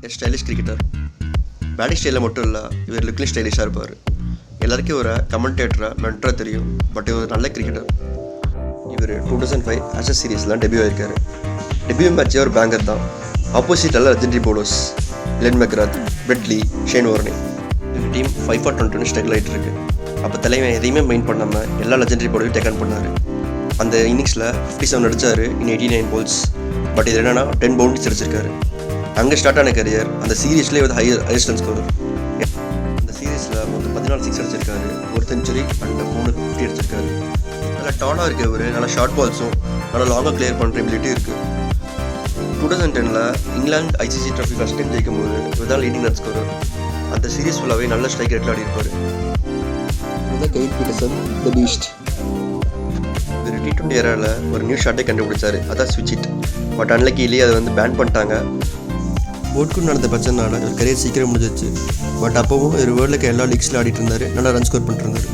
Stylish cricketer. Batting ஸ்டைலில் மட்டும் இல்லை, இவர் லுக்லையும் ஸ்டைலிஷாக இருப்பார். எல்லாருக்கும் இவரை கமெண்டேட்டராக மென்டராக தெரியும். பட் இவர் நல்ல கிரிக்கெட்டர். இவர் 2005 ஆஷஸ் சீரீஸ்லாம் டெபியூ ஆகிருக்காரு. டெபியூ மேட்சே ஒரு பேங்கர் தான். ஆப்போசிட் எல்லாம் legendary bowlers Glenn McGrath, Brett Lee, Shane Warne. எங்கள் டீம் 5 for 20 ஸ்ட்ரைக்கில் ஆகிட்டு இருக்கு. அப்போ தலைவன் எதையுமே மெயின் பண்ணாமல் எல்லா லெஜெண்டரி பவுலரையும் டேக் ஆன் பண்ணார். அந்த இன்னிங்ஸில் 57 அடித்தார் இன் 89 balls. பட் இது என்னென்னா 10 பவுண்டரிஸ் அடிச்சிருக்காரு. அங்கே ஸ்டார்ட் ஆன கரியர் அந்த சீரீஸ்லேயே வந்து ஹையஸ்ட் ரன் ஸ்கோர். அந்த சீரீஸில் மொத்தம் 14 சிக்ஸ் அடிச்சிருக்காரு, ஒரு செஞ்சுரி அண்ட் 3 50 அடிச்சிருக்காரு. நல்லா டாலாக இருக்குது இவர். நல்லா ஷார்ட் பால்ஸும் நல்லா லாங்காக கிளியர் பண்ணுற எபிலிட்டி இருக்குது. 2010 England ICC trophy first time ஜெயிக்கும் போது இவர் தான் லீடிங் ரன் ஸ்கோரர். அந்த சீரீஸ் ஃபுல்லாகவே நல்ல ஸ்ட்ரைக் ரேட்டில் ஆடி இருப்பார். இதுதான் கெய்ல் பீட்டர்சன், த பீஸ்ட். இவர் T20 ஏராவில் ஒரு நியூ ஷாட்டை கண்டுபிடிச்சாரு, அதான் ஸ்விட்ச் இட். பட் அன்லக்கிலேயே அதை வந்து பேன் பண்ணிட்டாங்க. போட்குட் நடந்த பிரச்சனைனால இவர் கரியர் சீக்கிரம் முடிஞ்சிச்சு. பட் அப்போவும் இவர் வேர்ல்டுக்கு எல்லா லீக்ஸில் ஆடிட்டு இருந்தார், நல்லா ரன் ஸ்கோர் பண்ணிட்டு இருந்தார்.